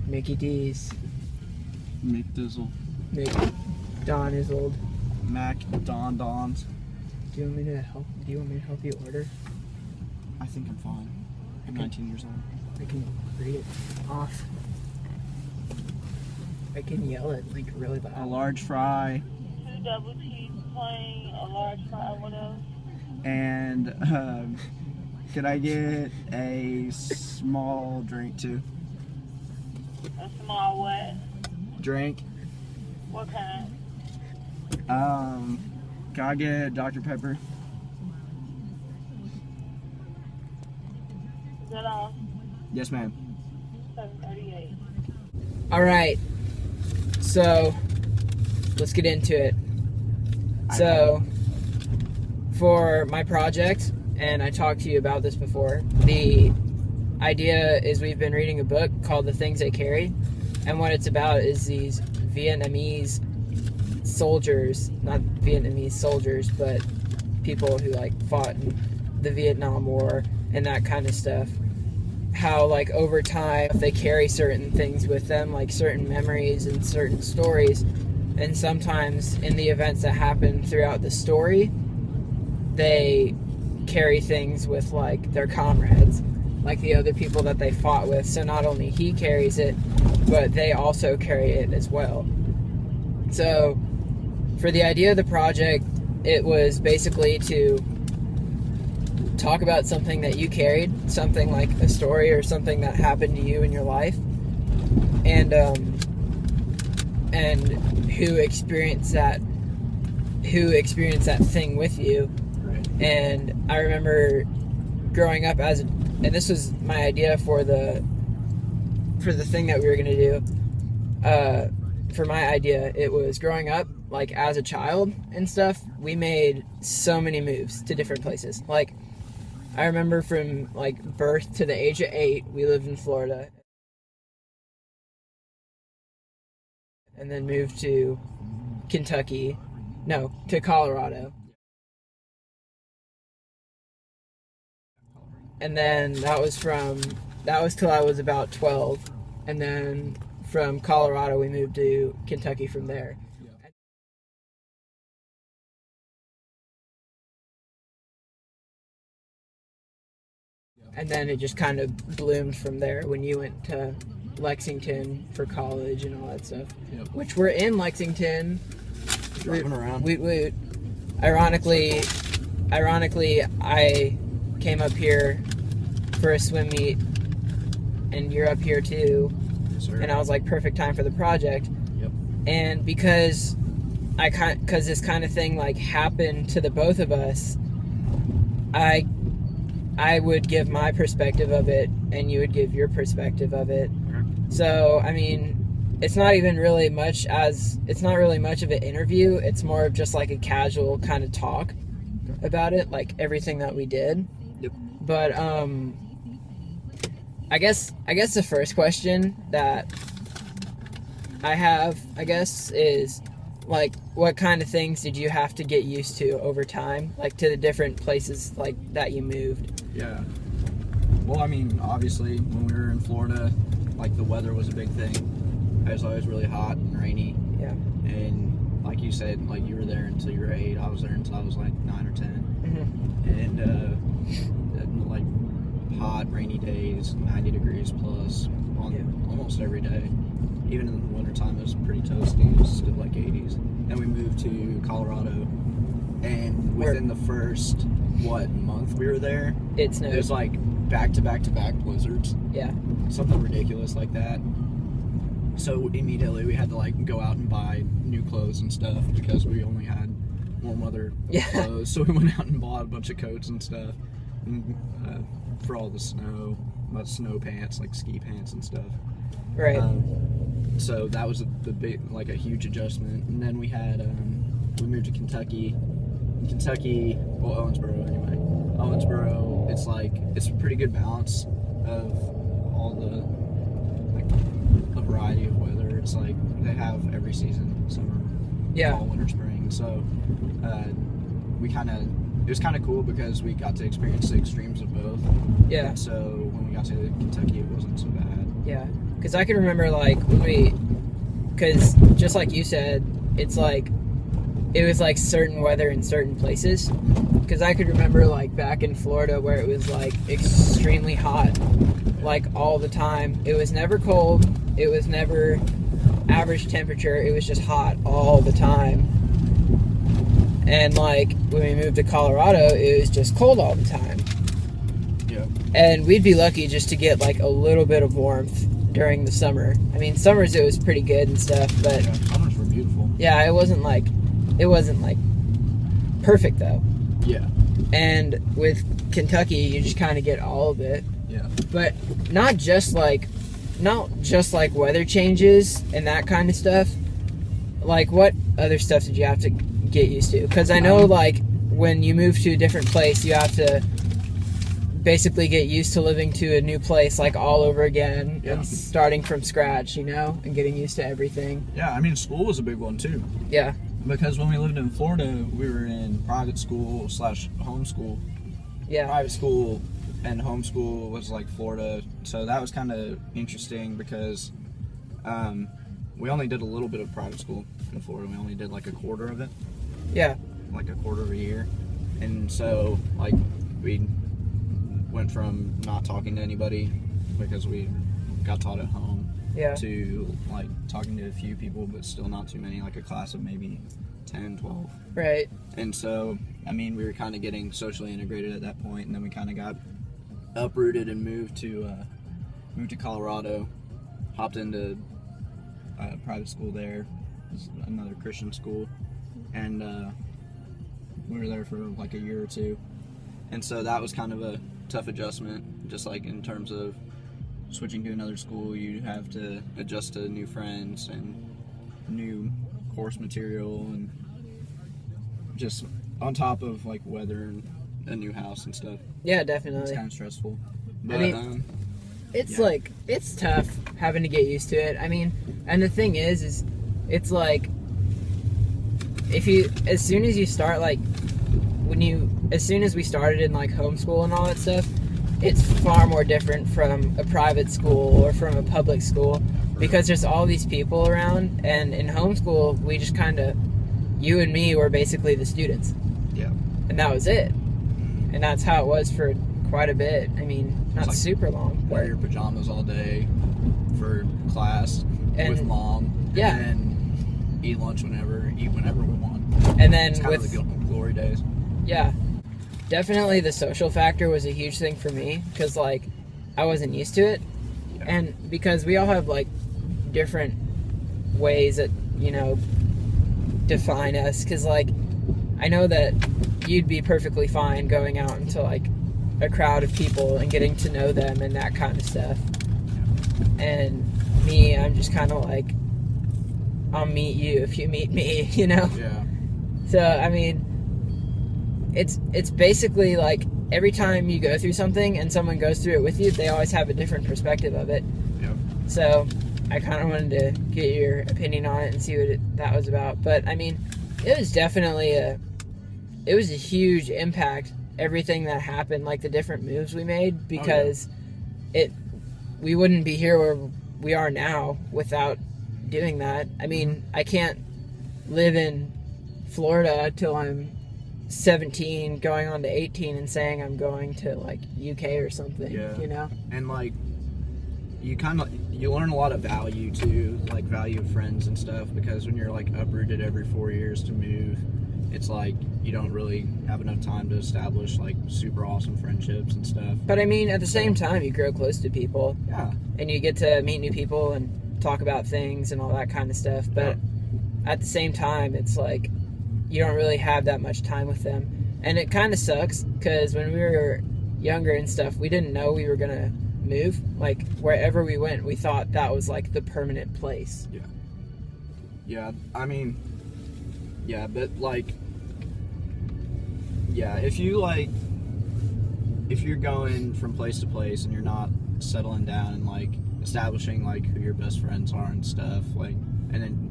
Mickey D's. McDizzle. Don is old. Mac Dons. Do you want me to help you order? I think I'm fine. I'm 19 years old. I can read it off. I can yell it like really loud. A large fry. 2 double cheese plain, a large fry, what else? And could I get a small drink too? A small what? Drink. What kind? Can I get Dr. Pepper? Is that all? Yes, ma'am. 738. All right. So let's get into it. So for my project, and I talked to you about this before, the idea is we've been reading a book called The Things They Carry, and what it's about is these Vietnamese soldiers, not Vietnamese soldiers, but people who like fought in the Vietnam War and that kind of stuff. How like over time they carry certain things with them, like certain memories and certain stories, and sometimes in the events that happen throughout the story, they carry things with like their comrades, like the other people that they fought with. So not only he carries it, but they also carry it as well. So for the idea of the project, it was basically to talk about something that you carried, something like a story or something that happened to you in your life, and who experienced that thing with you. Right. And I remember growing up and this was my idea for the thing that we were gonna do. For my idea, it was growing up, like as a child and stuff, we made so many moves to different places. Like, I remember from like birth to the age of 8, we lived in Florida. And then moved to to Colorado. And then that was till I was about 12. And then from Colorado, we moved to Kentucky from there. And then it just kind of bloomed from there when you went to Lexington for college and all that stuff. Yep. Which we're in Lexington. Driving around. We ironically, I came up here for a swim meet, and you're up here too. Yes, sir. And I was like, perfect time for the project. Yep. And because this kind of thing like happened to the both of us, I would give my perspective of it, and you would give your perspective of it. Okay. So, I mean, it's not really much of an interview. It's more of just like a casual kind of talk about it, like everything that we did. Yep. But, I guess the first question that I have, is like, what kind of things did you have to get used to over time, like to the different places like that you moved? Yeah. Well, I mean, obviously, when we were in Florida, like the weather was a big thing. It was always really hot and rainy. Yeah. And like you said, like you were there until you were 8. I was there until I was like 9 or 10. Mm-hmm. And like hot, rainy days, 90 degrees plus on almost every day. Even in the wintertime, it was pretty toasty. It was still like 80s. And we moved to Colorado, and within the first month we were there, It snowed. it was like back to back blizzards, Yeah. something ridiculous like that. So immediately we had to like go out and buy new clothes and stuff because we only had warm weather clothes. So we went out and bought a bunch of coats and stuff, and, for all the snow pants, like ski pants and stuff. Right. So that was the big, like a huge adjustment. And then we had, we moved to Kentucky. In Kentucky, well, Owensboro anyway. Owensboro, it's a pretty good balance of all a variety of weather. It's like they have every season, summer, fall, winter, spring. So it was kind of cool because we got to experience the extremes of both. Yeah. And so when we got to Kentucky, it wasn't so bad. Yeah. because I can remember like because just like you said, it's like it was like certain weather in certain places. Because I could remember like back in Florida where it was like extremely hot, like all the time. It was never cold. It was never average temperature. It was just hot all the time. And like when we moved to Colorado, it was just cold all the time. Yeah. And we'd be lucky just to get like a little bit of warmth during the summer. I mean, summers it was pretty good and stuff, but Yeah, summers were beautiful. yeah, it wasn't like perfect though. Yeah. And with Kentucky, you just kind of get all of it. Yeah. But not just like weather changes and that kind of stuff. Like, what other stuff did you have to get used to? Because I know, like, when you move to a different place, you have to basically get used to living to a new place, like, all over again Yeah. and starting from scratch, you know, and getting used to everything. Yeah, I mean, school was a big one, too. Yeah. Because when we lived in Florida, we were in private school / homeschool. Yeah. Private school and homeschool was like Florida, so that was kind of interesting because we only did a little bit of private school in Florida. We only did like a quarter of it, Yeah. like a quarter of a year, and so like we went from not talking to anybody because we got taught at home Yeah. to like talking to a few people but still not too many, like a class of maybe 10, 12. Right. And so, I mean, we were kind of getting socially integrated at that point, and then we kind of got uprooted and moved to Colorado, hopped into private school there, another Christian school, and we were there for like a year or two. And so that was kind of a tough adjustment, just like in terms of switching to another school, you have to adjust to new friends and new course material, and just on top of like weather and a new house and stuff. Yeah, It's definitely. kind of stressful. But, I mean, It's yeah. like, it's tough having to get used to it. I mean, and the thing is it's like, as soon as you start, like, as soon as we started in like homeschool and all that stuff, it's far more different from a private school or from a public school because there's all these people around, and in homeschool, we just kind of, you and me were basically the students. Yeah. And that was it. And that's how it was for quite a bit. I mean, not like super long. Wear But your pajamas all day for class And- with mom. yeah. And eat lunch whenever we want. and then It's kind with of the glory days. yeah, definitely the social factor was a huge thing for me because like I wasn't used to it, Yeah. and because we all have like different ways that define us. Because like I know that you'd be perfectly fine going out into like a crowd of people and getting to know them and that kind of stuff. And me, I'm just kind of like, I'll meet you if you meet me, you know? Yeah. So, I mean, it's basically like every time you go through something and someone goes through it with you, they always have a different perspective of it. Yeah. So, I kind of wanted to get your opinion on it and see what that was about. But, I mean, it was definitely a huge impact, everything that happened, like the different moves we made, because we wouldn't be here where we are now without doing that. I mean, I can't live in Florida till I'm 17, going on to 18 and saying I'm going to like UK or something, Yeah. you know? And like you learn a lot of value too, like value of friends and stuff, because when you're like uprooted every 4 years to move, it's like you don't really have enough time to establish like super awesome friendships and stuff. But I mean, at the same time, you grow close to people Yeah. and you get to meet new people and talk about things and all that kind of stuff. But at the same time, it's like you don't really have that much time with them. And it kind of sucks because when we were younger and stuff, we didn't know we were going to move. Like, wherever we went, we thought that was like the permanent place. Yeah, I mean, yeah, but like, yeah, if you're going from place to place and you're not settling down and like establishing like who your best friends are and stuff, like, and then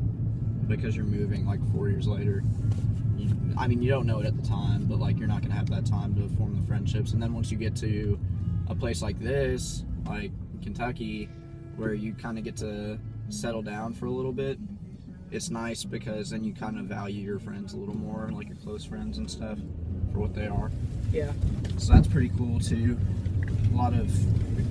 because you're moving like 4 years later, you don't know it at the time, but like you're not gonna have that time to form the friendships. And then once you get to a place like this, like Kentucky, where you kind of get to settle down for a little bit. It's nice because then you kind of value your friends a little more, like your close friends and stuff, for what they are. Yeah. So that's pretty cool too. A lot of